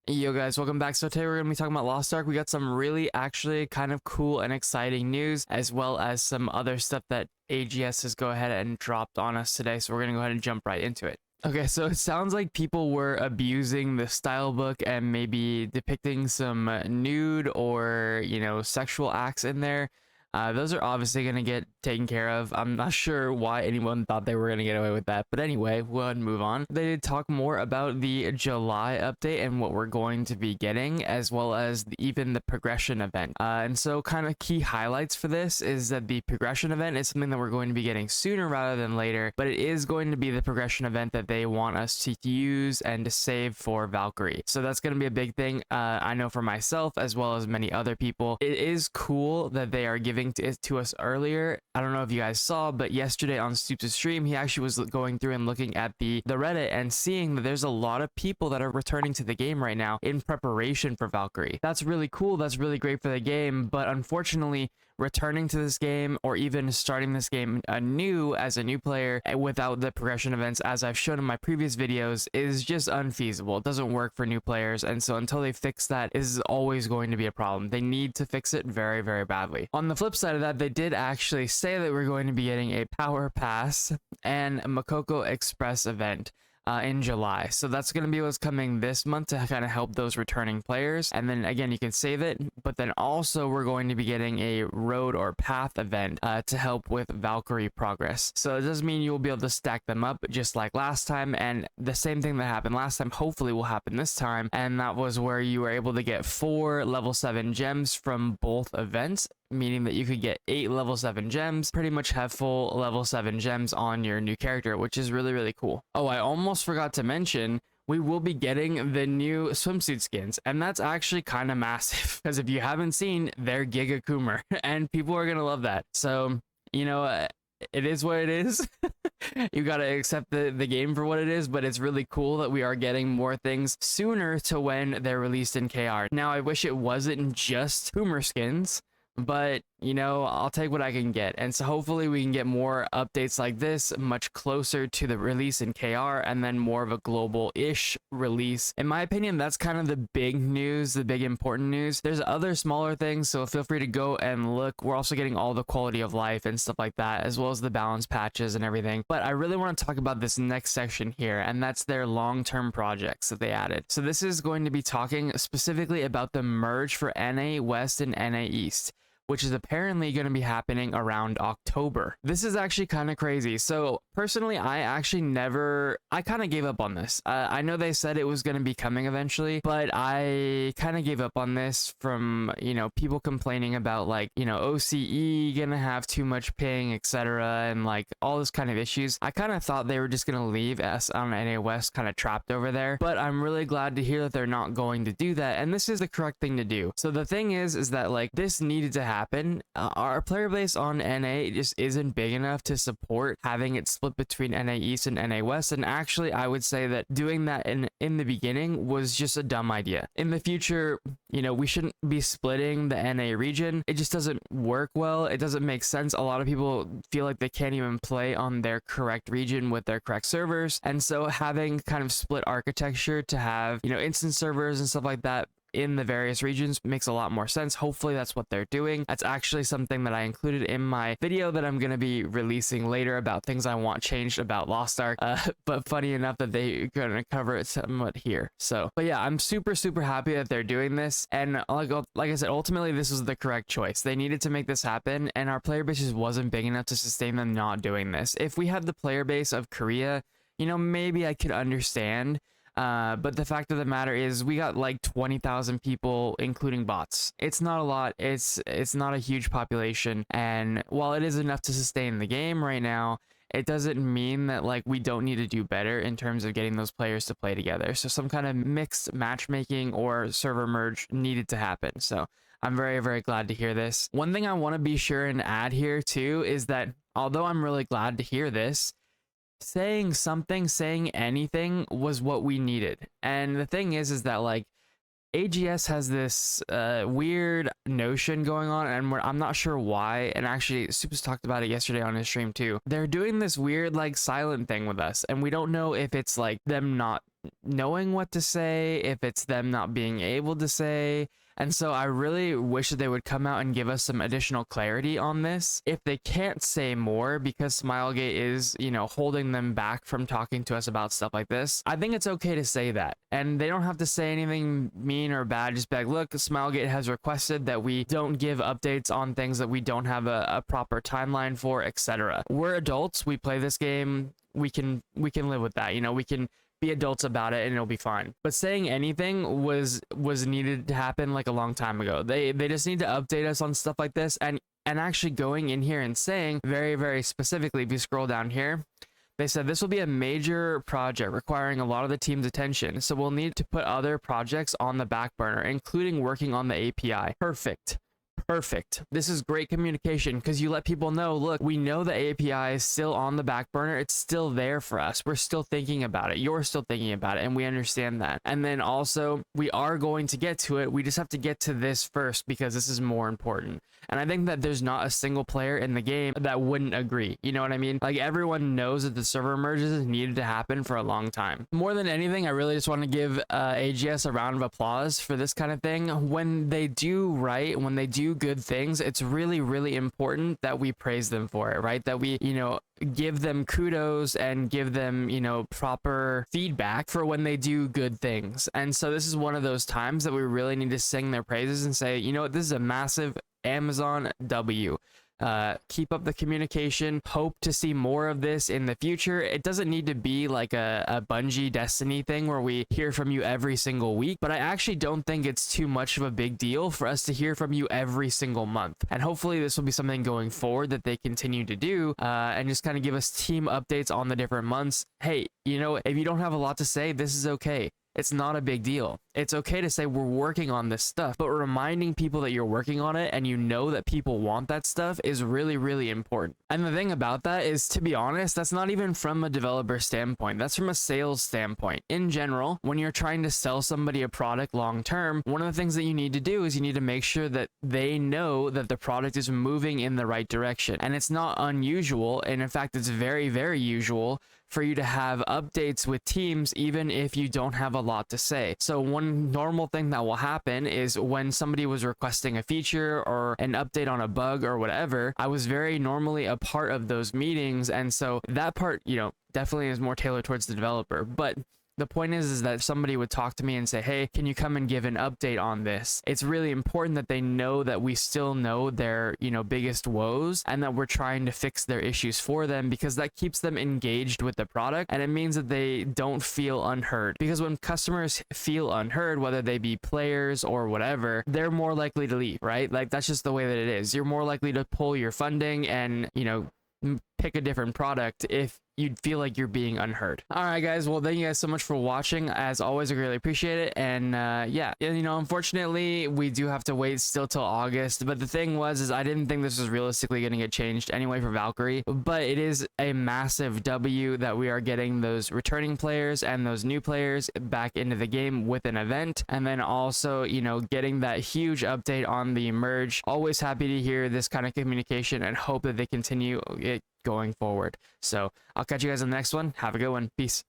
Yo guys, welcome back. So today we're going to be talking about Lost Ark. We got some really actually kind of cool and exciting news, as well as some other stuff that AGS has go ahead and dropped on us today. So we're going to go ahead and jump right into it. Okay, so it sounds like people were abusing the style book and maybe depicting some nude or, sexual acts in there. Those are obviously going to get taken care of. I'm not sure why anyone thought they were going to get away with that. But anyway, we'll go ahead and move on. They did talk more about the July update and what we're going to be getting, as well as even the progression event. And so kind of key highlights for this is that the progression event is something that we're going to be getting sooner rather than later. But it is going to be the progression event that they want us to use and to save for Valkyrie. So that's going to be a big thing. I know for myself, as well as many other people, it is cool that they are giving it to us earlier. I don't know if you guys saw, but yesterday on Stoops' stream, he actually was going through and looking at the Reddit and seeing that there's a lot of people that are returning to the game right now in preparation for Valkyrie. That's really cool. That's really great for the game. But unfortunately, returning to this game or even starting this game anew as a new player without the progression events, as I've shown in my previous videos, is just unfeasible. It doesn't work for new players. And so until they fix that, this is always going to be a problem. They need to fix it very, very badly. On the flip side of that, they did actually say that we're going to be getting a Power Pass and a Makoko Express event in July. So that's going to be what's coming this month to kind of help those returning players. And then again, you can save it, but then also we're going to be getting a road or path event to help with Valkyrie progress. So it does mean you'll be able to stack them up just like last time, and the same thing that happened last time hopefully will happen this time, and that was where you were able to get 4 level 7 gems from both events, meaning that you could get 8 level 7 gems, pretty much have full level 7 gems on your new character, which is really, really cool. Oh, I almost forgot to mention, we will be getting the new swimsuit skins, and that's actually kind of massive, because if you haven't seen, they're Giga Coomer, and people are going to love that. So, it is what it is. You got to accept the game for what it is, but it's really cool that we are getting more things sooner to when they're released in KR. Now, I wish it wasn't just Coomer skins, but I'll take what I can get. And so hopefully we can get more updates like this much closer to the release in KR, and then more of a global-ish release. In my opinion, that's kind of the big news, the big important news. There's other smaller things, so feel free to go and look. We're also getting all the quality of life and stuff like that, as well as the balance patches and everything. But I really want to talk about this next section here, and that's their long-term projects that they added. So this is going to be talking specifically about the merge for NA West and NA East, which is apparently going to be happening around October. This is actually kind of crazy. So personally, I kind of gave up on this. I know they said it was going to be coming eventually, but I kind of gave up on this from, people complaining about OCE going to have too much ping, etc. and all this kind of issues. I kind of thought they were just going to leave us on NA West kind of trapped over there, but I'm really glad to hear that they're not going to do that. And this is the correct thing to do. So the thing is that this needed to happen. Our player base on NA just isn't big enough to support having it split between NA East and NA West, and actually I would say that doing that in the beginning was just a dumb idea. In the future, we shouldn't be splitting the NA region. It just doesn't work well. It doesn't make sense. A lot of people feel like they can't even play on their correct region with their correct servers, and so having kind of split architecture to have instance servers and stuff like that in the various regions makes a lot more sense. Hopefully that's what they're doing. That's actually something that I included in my video that I'm going to be releasing later about things I want changed about Lost Ark, but funny enough that they're going to cover it somewhat here. So, but yeah, I'm super, super happy that they're doing this, and like I said, ultimately this was the correct choice. They needed to make this happen, and our player base just wasn't big enough to sustain them not doing this. If we had the player base of Korea, maybe I could understand. But the fact of the matter is we got 20,000 people, including bots. It's not a lot. It's not a huge population. And while it is enough to sustain the game right now, it doesn't mean that we don't need to do better in terms of getting those players to play together. So some kind of mixed matchmaking or server merge needed to happen. So I'm very, very glad to hear this. One thing I want to be sure and add here too is that although I'm really glad to hear this, saying anything was what we needed. And the thing is that AGS has this weird notion going on, and I'm not sure why, and actually Supes talked about it yesterday on his stream too. They're doing this weird silent thing with us, and we don't know if it's them not knowing what to say, if it's them not being able to say. And so I really wish that they would come out and give us some additional clarity on this. If they can't say more because Smilegate is, you know, holding them back from talking to us about stuff like this, I think it's okay to say that. And they don't have to say anything mean or bad. Just be like, look, Smilegate has requested that we don't give updates on things that we don't have a proper timeline for, etc. We're adults. We play this game. We can live with that. You know, we can be adults about it and it'll be fine. But saying anything was needed to happen like a long time ago. They just need to update us on stuff like this, and actually going in here and saying very, very specifically, if you scroll down here, they said this will be a major project requiring a lot of the team's attention, so we'll need to put other projects on the back burner, including working on the API. Perfect. This is great communication, because you let people know, look, we know the API is still on the back burner. It's still there for us. We're still thinking about it. You're still thinking about it, and we understand that. And then also, we are going to get to it. We just have to get to this first, because this is more important. And I think that there's not a single player in the game that wouldn't agree. You know what I mean? Like, everyone knows that the server merges needed to happen for a long time. More than anything, I really just want to give AGS a round of applause for this kind of thing. When they do right, when they do good things, it's really, really important that we praise them for it, right? That we, you know, give them kudos and give them, you know, proper feedback for when they do good things. And so this is one of those times that we really need to sing their praises and say, you know what, this is a massive Amazon W. Keep up the communication. Hope to see more of this in the future. It doesn't need to be like a Bungie Destiny thing where we hear from you every single week, but I actually don't think it's too much of a big deal for us to hear from you every single month. And hopefully this will be something going forward that they continue to do, and just kind of give us team updates on the different months. Hey, you know, if you don't have a lot to say, this is okay. It's not a big deal. It's okay to say we're working on this stuff, but reminding people that you're working on it and you know that people want that stuff is really, really important. And the thing about that is, to be honest, that's not even from a developer standpoint. That's from a sales standpoint. In general, when you're trying to sell somebody a product long term, one of the things that you need to do is you need to make sure that they know that the product is moving in the right direction. And it's not unusual, and in fact, it's very, very usual for you to have updates with teams even if you don't have a lot to say. So one normal thing that will happen is when somebody was requesting a feature or an update on a bug or whatever, I was very normally a part of those meetings, and so that part, you know, definitely is more tailored towards the developer. But the point is that if somebody would talk to me and say, hey, can you come and give an update on this? It's really important that they know that we still know their, you know, biggest woes, and that we're trying to fix their issues for them, because that keeps them engaged with the product, and it means that they don't feel unheard. Because when customers feel unheard, whether they be players or whatever, they're more likely to leave, right? Like, that's just the way that it is. You're more likely to pull your funding and, you know, pick a different product if you'd feel like you're being unheard. All right, guys. Well, thank you guys so much for watching. As always, I really appreciate it. And yeah, you know, unfortunately, we do have to wait still till August. But the thing is I didn't think this was realistically going to get changed anyway for Valkyrie. But it is a massive W that we are getting those returning players and those new players back into the game with an event. And then also, you know, getting that huge update on the merge. Always happy to hear this kind of communication and hope that they continue it going forward. So I'll catch you guys on the next one. Have a good one. Peace.